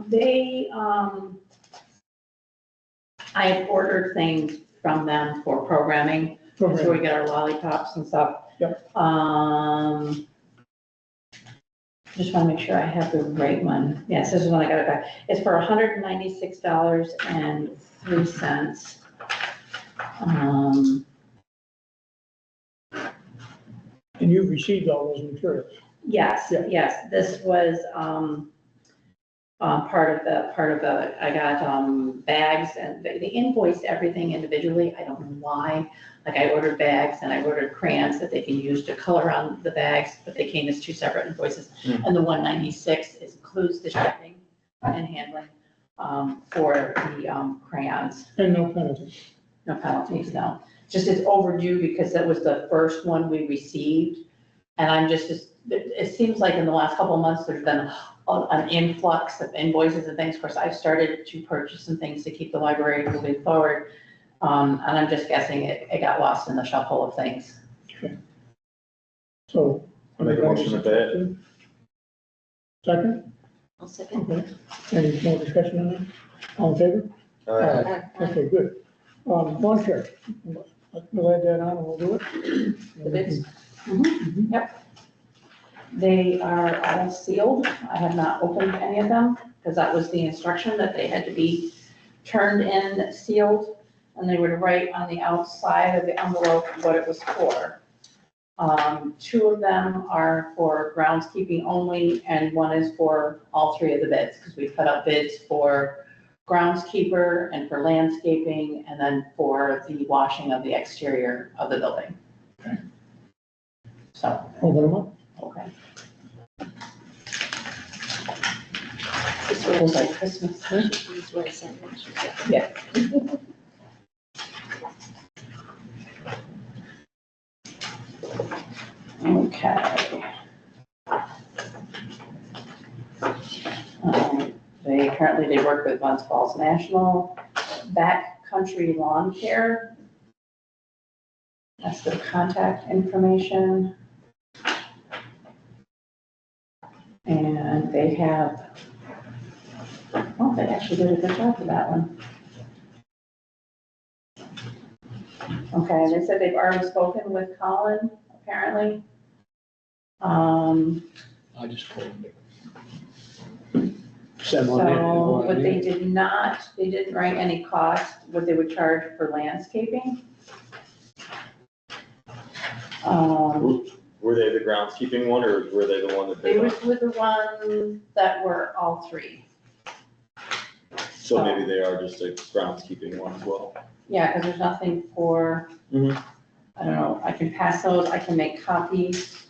had ordered things from them for programming. That's where we get our lollipops and stuff. Yep. Just want to make sure I have the right one. Yes, this is when I got it back. It's for $196.03. And you've received all those materials? Yes, Yeah. yes, this was, part of the, I got, bags, and they invoiced everything individually. I don't know why. Like, I ordered bags and I ordered crayons that they can use to color on the bags, but they came as two separate invoices. Hmm. And the 196 includes the shipping and handling, for the, crayons. And no penalty. No penalties, no. Just it's overdue because that was the first one we received. And I'm just, it seems like in the last couple of months, there's been an influx of invoices and things. Of course, I've started to purchase some things to keep the library moving forward. And I'm just guessing it got lost in the shuffle of things. So. Make a motion to pay it. Second? I'll second. Okay. Any more discussion on that? All in favor? Okay, good. Lawn care. We'll add that on and we'll do it. The bids? They are all sealed. I have not opened any of them because that was the instruction that they had to be turned in sealed. And they would write on the outside of the envelope what it was for. Two of them are for groundskeeping only, and one is for all three of the bids, because we put up bids for groundskeeper and for landscaping, and then for the washing of the exterior of the building. Okay. So, Open them up. okay. This feels like Christmas. These were sent next week. Okay. They work with Glens Falls National, Backcountry Lawn Care. That's their contact information. And they have, oh, they actually did a good job for that one. Okay, they said they've already spoken with Colin, apparently. I just told them. Send one in. So, but they didn't write any cost, what they would charge for landscaping. Were they the groundskeeping one, or were they the one that They they, were with the ones that were all three. so maybe they are just a groundskeeping one as well? Yeah, because there's nothing for, Mhm. I don't know, I can pass those, I can make copies,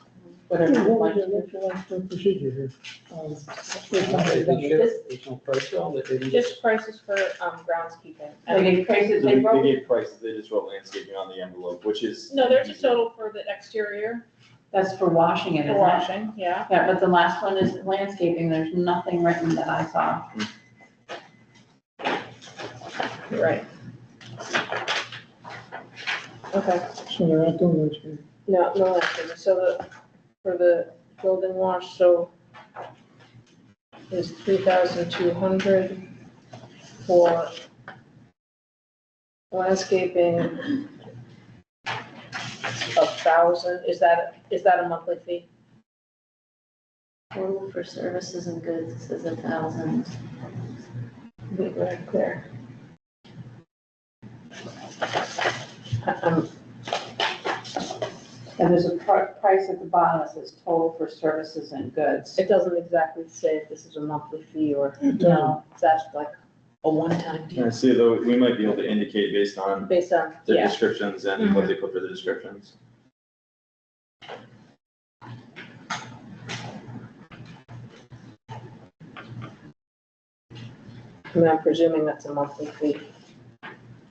whatever you What want. was the procedure here? There's no price on it. They Just prices for groundskeeping. They gave prices, They they wrote, gave prices, they just wrote landscaping on the envelope, which is. No, there's a total for the exterior, that's for washing it, for isn't it? washing, yeah. Yeah, but the last one is landscaping, there's nothing written that I saw. You're right. Okay, So they're not doing this here. no, actually, so for the building wash, so is 3,200 for landscaping, 1,000, is that a monthly fee? Total for services and goods is 1,000. Be very clear. And there's a price at the bottom that says total for services and goods. It doesn't exactly say if this is a monthly fee or No, if that's like a one-time Yeah, deal see, though, we might be able to indicate based on based on, the yeah. descriptions and what they put for the descriptions. I mean, I'm presuming that's a monthly fee,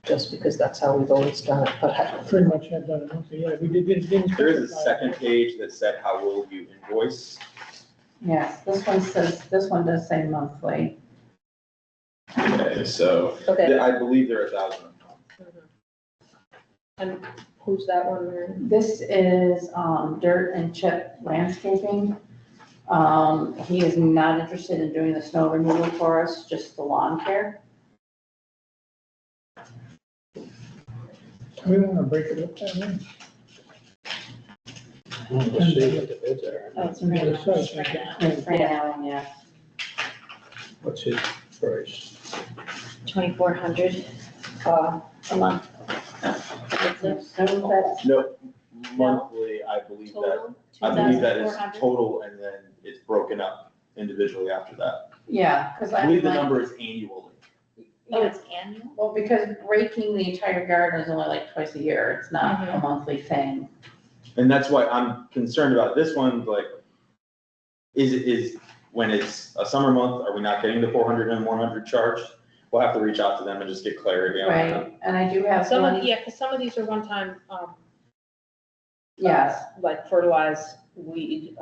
just because that's how we've always done it, but Pretty much have done it, okay, yeah, we didn't. There is a second page that said, how will you invoice? yes, this one does say monthly. Okay, so, okay. I believe they're 1,000. And who's that one, Mary? This is, Dirt and Chip Landscaping. He is not interested in doing the snow removal for us, just the lawn care. We want to break it up that way. We'll see what the bids are. That's Yeah, Fran it says, okay. Fran Allen, yeah. What's his price? 2,400 a month. That's it. So that's No, monthly, I believe that Total, is 2,400. total, and then it's broken up individually after that. Yeah, because I I believe the like, number is annually. Oh, it's annual? well, because raking the entire garden is only like twice a year. It's not a Mhm. monthly thing. And that's why I'm concerned about this one, like, is, when it's a summer month, are we not getting the 400 and 100 charged? We'll have to reach out to them and just get clarity on that. Right, and I do have Some of, one, yeah, because some of these are one-time, yes, like fertilize, weed,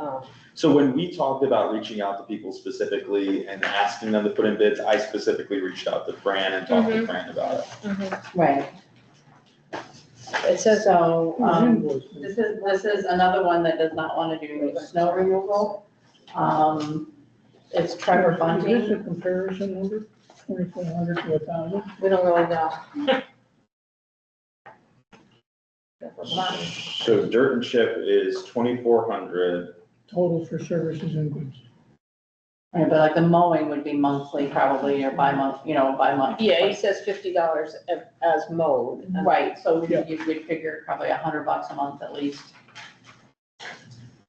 So when we talked about reaching out to people specifically and asking them to put in bids, I specifically reached out to Fran and talked to Fran about it. right. it says, So, Invoice. this is another one that does not want to do snow removal. It's Trevor Is Bunting. this a comparison number, 2,400 to 1,000? we don't really know. So dirt and chip is 2,400. Total for services and goods. Right, but like the mowing would be monthly probably, or by month, by month. Yeah, he says $50 as mowed. and- Right, so Yeah. you would figure probably $100 a month at least.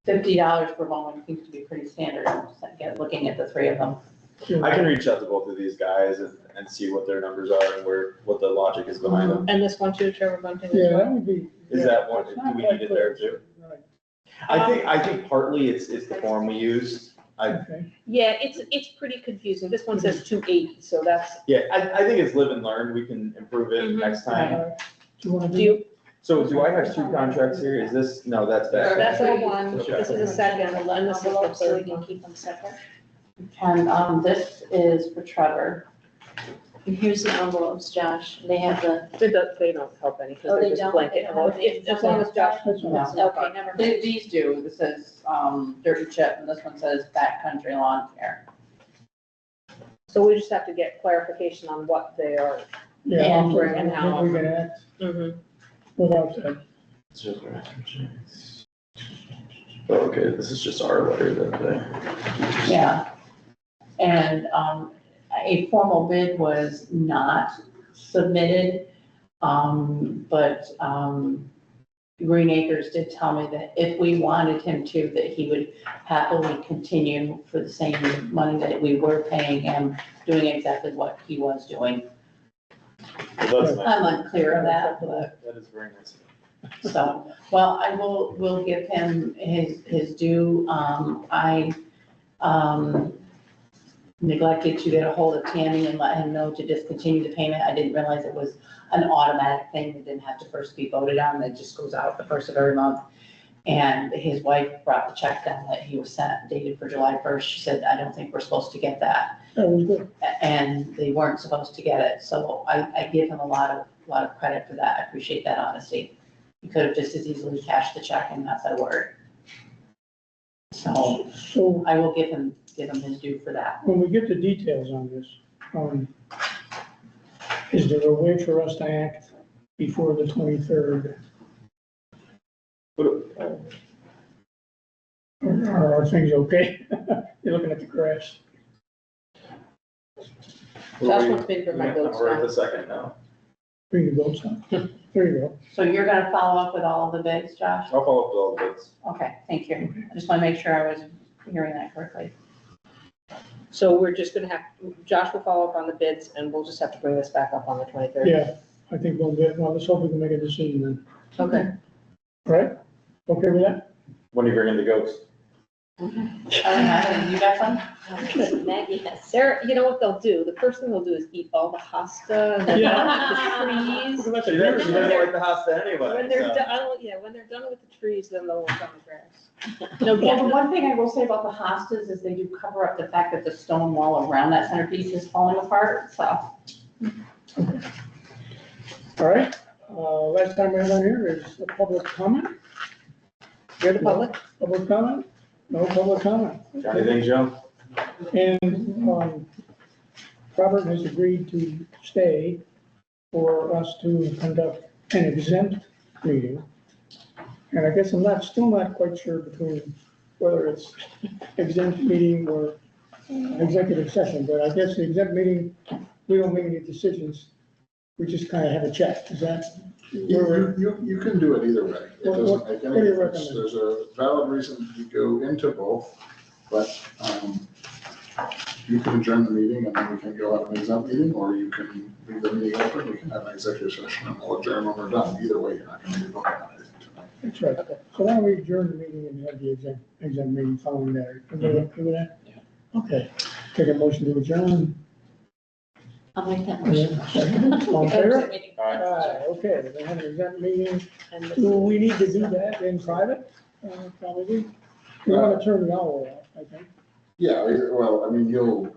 $50 per mowing seems to be pretty standard, again, looking at the three of them. I can reach out to both of these guys and see what their numbers are and what the logic is behind them. And this one too, Trevor Bunting as Yeah, that well? would be. Is that one, It's do not we quite need it there clear. too? Right, I think partly it's the form we used. okay. Yeah, it's pretty confusing. This one says 280, so that's, Yeah, I think it's live and learn. We can improve it Mhm. next time. Do you want to do do? you, So do I have two contracts here? Is this, no, that's that. that's all one, Okay. this is a second, and this is the Envelope, so we third can one. keep them separate. And, this is for Trevor. And here's the envelopes, Josh. They have the, They don't help any, Oh, because they they're just don't? blanket. They don't have If- As long as Josh. That's all. No. okay, never mind. These do, this says, dirt and chip, and this one says backcountry lawn care. So we just have to get clarification on what they are. Yeah, And so and how. we can act without that. Okay, this is just our letter that they. Yeah. And, a formal bid was not submitted, but, Green Acres did tell me that if we wanted him to, that he would happily continue for the same money that we were paying him, doing exactly what he was doing. Well, that's nice. I'm unclear of that, but, That is very nice. so, well, will give him his due. I neglected to get a hold of Tammy and let him know to discontinue the payment. I didn't realize it was an automatic thing that didn't have to first be voted on, that just goes out the first of every month. And his wife brought the check down that he was sent, dated for July 1st. She said, I don't think we're supposed to get that. That was good. And they weren't supposed to get it. So I give him a lot of credit for that. I appreciate that honesty. He could have just as easily cashed the check and not said a word. So So I will give him his due for that. when we get the details on this, is there a way for us to act before the 23rd? Or are things okay? You're looking at the grass. Josh wants me to bring my goats We're at down. the second now. Bring the goats on. There you go. So you're gonna follow up with all of the bids, Josh? I'll follow up with all the bids. Okay, thank you. I just wanna make sure I was hearing that correctly. So we're just gonna have, Josh will follow up on the bids, and we'll just have to bring this back up on the 23rd. Yeah, I think well, let's hope we can make a decision then. Okay. Right? Okay with that? When are you bringing the goats? You got some? Maggie has. Sarah, you know what they'll do? The first thing they'll do is eat all the hosta, and the trees. She doesn't like the hosta anyway. When they're so. done, yeah, when they're done with the trees, then they'll work on the grass. No, Well, the yeah, one thing I will say about the hostas is they do cover up the fact that the stone wall around that centerpiece is falling apart, so. All right, last time we had on here is the public comment. you're the public. Public comment? No public comment. Got anything, Joe? And Robert has agreed to stay for us to conduct an exempt meeting. And I guess still not quite sure between whether it's exempt meeting or executive session, but I guess the exempt meeting, we don't make any decisions. We just kind of have a chat. Is that? You can do it either way. It What- doesn't make what any do you difference. recommend? There's a valid reason to go into both, but, You can adjourn the meeting and then we can go out an exempt meeting, or you can leave the meeting open, we can have an executive session and we'll adjourn when we're done. Either way, you're not gonna be voting on anything tonight. That's right. So why don't we adjourn the meeting and have the exempt meeting following that? Everybody okay with that? Yeah. Okay. Take a motion to adjourn. I'll make that motion. All in favor? All right. Aye, okay, we have an exempt meeting. Do we need to do that in private? Probably. We want to turn the hour off, I think. Yeah, well, I mean, you'll